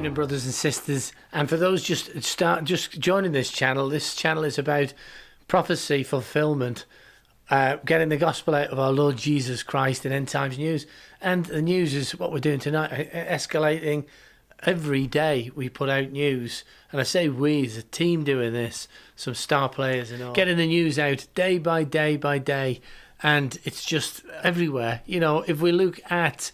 evening, brothers and sisters. And for those just joining this channel is about prophecy fulfillment, getting the gospel out of our Lord Jesus Christ in end times news. And the news is what we're doing tonight, escalating every day. We put out news, and I say we, as a team doing this, some star players and all, getting the news out day by day by day, and it's just everywhere. You know, if we look at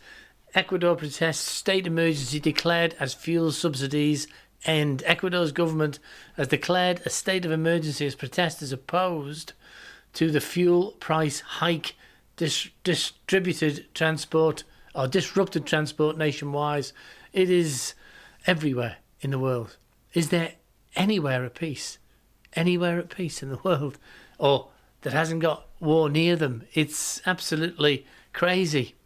Ecuador protests, state emergency declared as fuel subsidies end. Ecuador's government has declared a state of emergency as protesters opposed to the fuel price hike, disrupted transport nationwide. It is everywhere in the world. Is there anywhere at peace? Anywhere at peace in the world? Or that hasn't got war near them? It's absolutely crazy.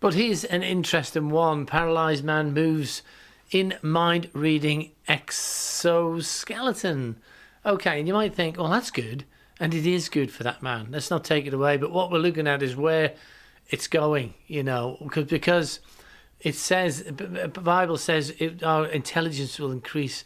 But here's an interesting one. Paralysed man moves in mind-reading exoskeleton. Okay, and you might think, well, that's good. And it is good for that man. Let's not take it away. But what we're looking at is where it's going, you know, because it says, the Bible says our intelligence will increase,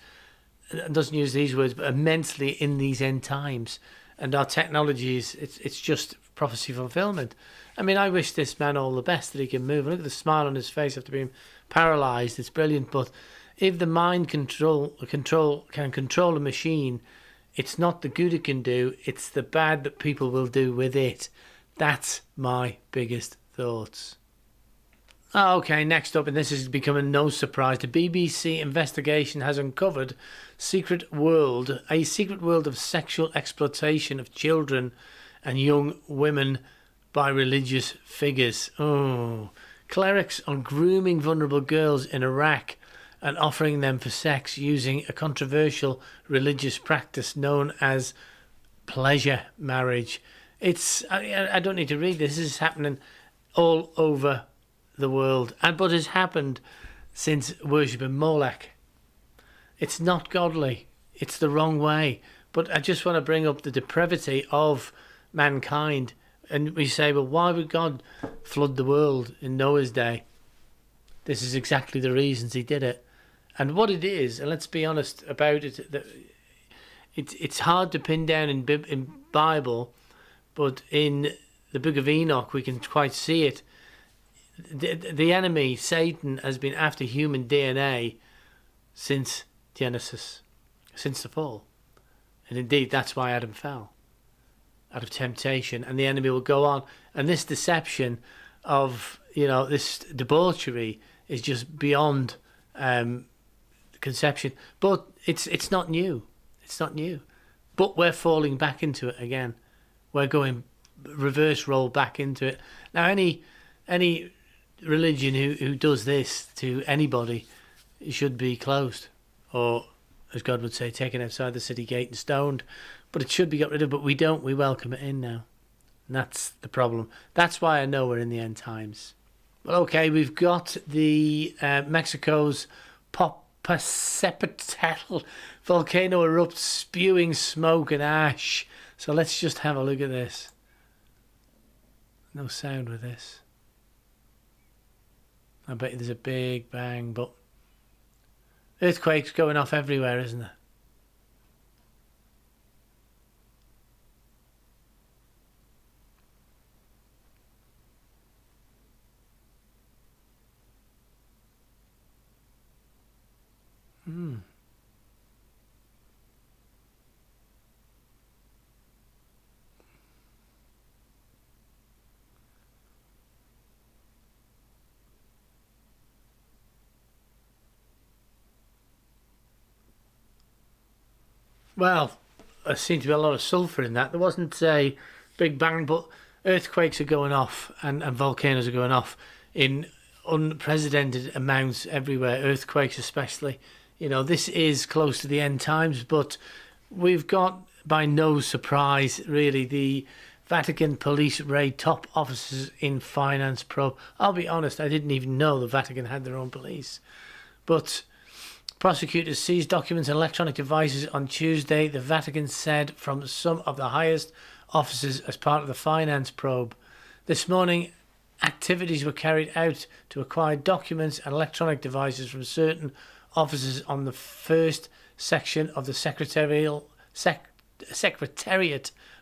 it doesn't use these words, but immensely in these end times. And our technology it's just prophecy fulfillment. I mean, I wish this man all the best, that he can move. Look at the smile on his face after being paralysed. It's brilliant. But if the mind can control a machine, it's not the good it can do, it's the bad that people will do with it. That's my biggest thoughts. Okay, next up, and this is becoming no surprise, the BBC investigation has uncovered a secret world of sexual exploitation of children and young women by religious figures. Oh, clerics are grooming vulnerable girls in Iraq and offering them for sex using a controversial religious practice known as pleasure marriage. I don't need to read this. This is happening all over the world, but has happened since worshipping Molech. It's not godly. It's the wrong way. But I just want to bring up the depravity of mankind. And we say, well, why would God flood the world in Noah's day? This is exactly the reasons he did it. And what it is, and let's be honest about it, that it's hard to pin down in Bible, but in the book of Enoch we can quite see it. The enemy, Satan, has been after human DNA since Genesis, since the fall. And indeed, that's why Adam fell, out of temptation. And the enemy will go on. And this deception of, you know, this debauchery is just beyond conception. But it's not new. It's not new. But we're falling back into it again. We're going reverse roll back into it. Now, any religion who does this to anybody should be closed, or, as God would say, taken outside the city gate and stoned. But it should be got rid of, but we don't. We welcome it in now. And that's the problem. That's why I know we're in the end times. Well, okay, we've got the Mexico's Popocatépetl volcano erupts, spewing smoke and ash. So let's just have a look at this. No sound with this. I bet there's a big bang, but earthquakes going off everywhere, isn't there? Well, there seemed to be a lot of sulphur in that. There wasn't a big bang, but earthquakes are going off and volcanoes are going off in unprecedented amounts everywhere, earthquakes especially. You know, this is close to the end times, but we've got, by no surprise, really, the Vatican police raid top officers in finance probe. I'll be honest, I didn't even know the Vatican had their own police. But prosecutors seized documents and electronic devices on Tuesday, the Vatican said, from some of the highest officers as part of the finance probe. This morning, activities were carried out to acquire documents and electronic devices from certain officers on the first section of the Secretariat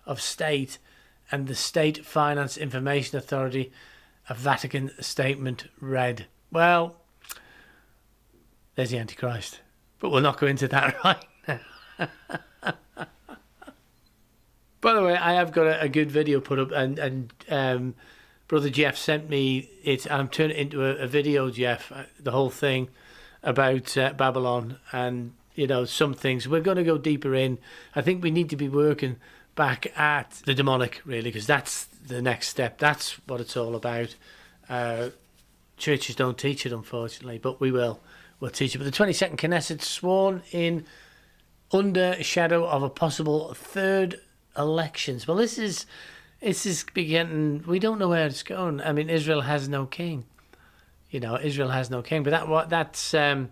of State and the State Finance Information Authority, a Vatican statement read. Well, there's the Antichrist. But we'll not go into that right now. By the way, I have got a good video put up, and Brother Jeff sent me it, and I'm turning it into a video, Jeff, the whole thing about Babylon and, you know, some things. We're going to go deeper in. I think we need to be working back at the demonic, really, because that's the next step. That's what it's all about. Churches don't teach it, unfortunately, but we will. We'll teach it. But the 22nd Knesset sworn in under shadow of a possible third elections. Well, this is beginning. We don't know where it's going. I mean, Israel has no king. You know, Israel has no king. But that's. I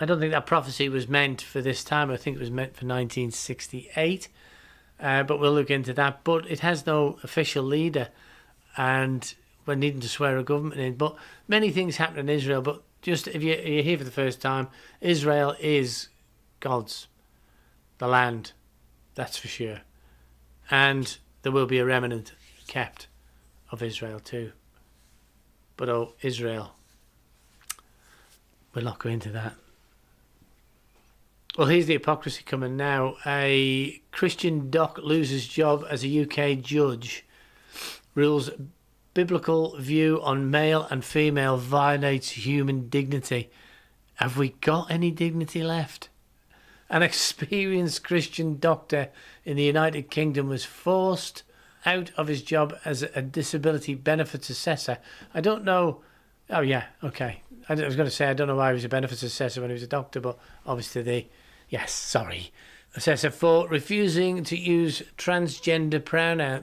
don't think that prophecy was meant for this time. I think it was meant for 1968. But we'll look into that. But it has no official leader, and we're needing to swear a government in. But many things happen in Israel. But just if you're here for the first time, Israel is God's, the land. That's for sure. And there will be a remnant kept of Israel too. But oh, Israel. We'll not go into that. Well, here's the hypocrisy coming now. A Christian doc loses job as a UK judge. Rules biblical view on male and female violates human dignity. Have we got any dignity left? An experienced Christian doctor in the United Kingdom was forced out of his job as a disability benefits assessor. I don't know. Oh, yeah, okay. I was going to say I don't know why he was a benefits assessor when he was a doctor, but obviously assessor for refusing to use transgender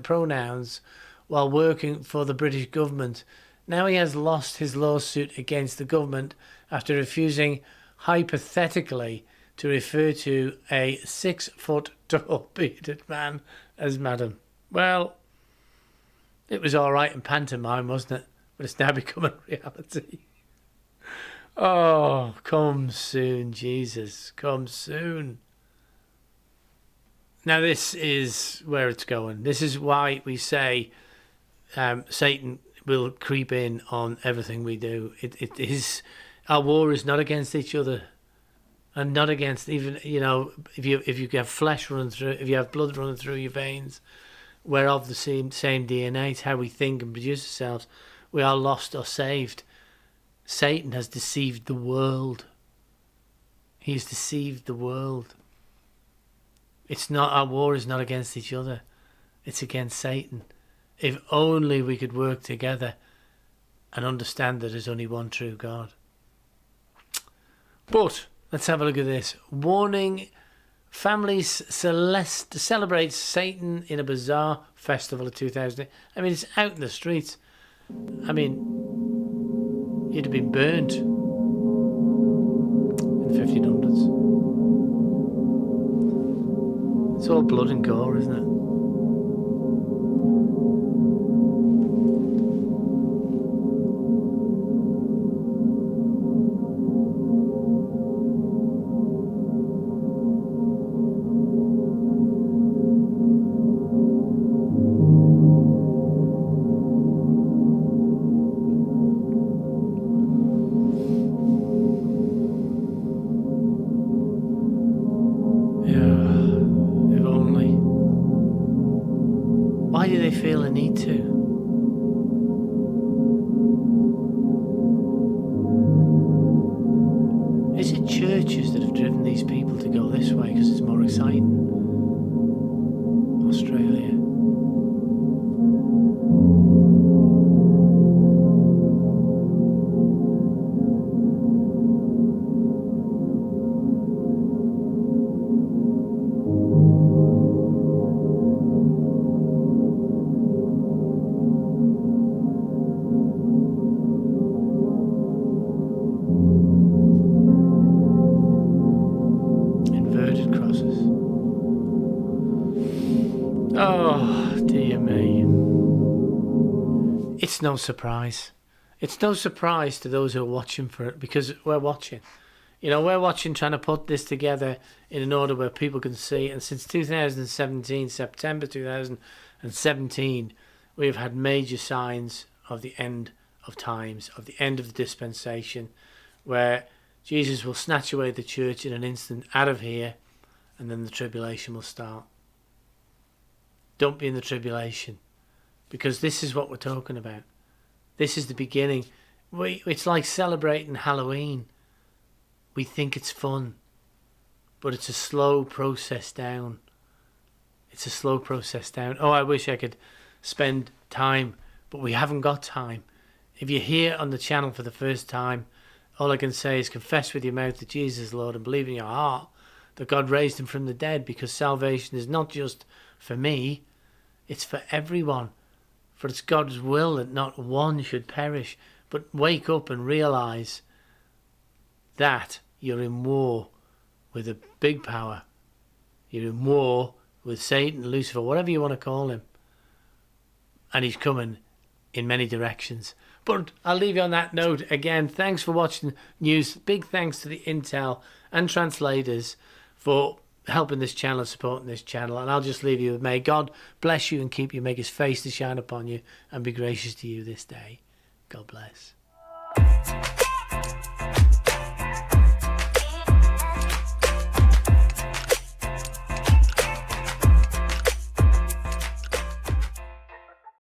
pronouns while working for the British government. Now he has lost his lawsuit against the government after refusing hypothetically to refer to a 6-foot-tall bearded man as madam. Well, it was all right in pantomime, wasn't it? But it's now become a reality. Oh, come soon, Jesus. Come soon. Now, this is where it's going. This is why we say Satan will creep in on everything we do. It is, our war is not against each other. And not against even, you know, if you have flesh running through, if you have blood running through your veins, we're of the same DNA. It's how we think and produce ourselves. We are lost or saved. Satan has deceived the world. He has deceived the world. It's not, our war is not against each other. It's against Satan. If only we could work together and understand that there's only one true God. But let's have a look at this. Warning, families celebrate Satan in a bizarre festival of 2000. I mean, it's out in the streets. I mean, you'd have been burnt in the 1500s. It's all blood and gore, isn't it? Why do they feel a need to? Is it churches that have driven these people to go this way because it's more exciting? Australia. Oh, dear me. It's no surprise. It's no surprise to those who are watching for it, because we're watching. You know, we're watching, trying to put this together in an order where people can see. And since 2017, September 2017, we have had major signs of the end of times, of the end of the dispensation, where Jesus will snatch away the church in an instant out of here, and then the tribulation will start. Don't be in the tribulation, because this is what we're talking about. This is the beginning. It's like celebrating Halloween. We think it's fun, but it's a slow process down. It's a slow process down. Oh, I wish I could spend time, but we haven't got time. If you're here on the channel for the first time, all I can say is confess with your mouth that Jesus is Lord and believe in your heart that God raised him from the dead, because salvation is not just for me, it's for everyone. For it's God's will that not one should perish, but wake up and realise that you're in war with a big power. You're in war with Satan, Lucifer, whatever you want to call him. And he's coming in many directions. But I'll leave you on that note. Again, thanks for watching news. Big thanks to the Intel and translators for helping this channel, supporting this channel. And I'll just leave you with, may God bless you and keep you, make his face to shine upon you and be gracious to you this day. God bless.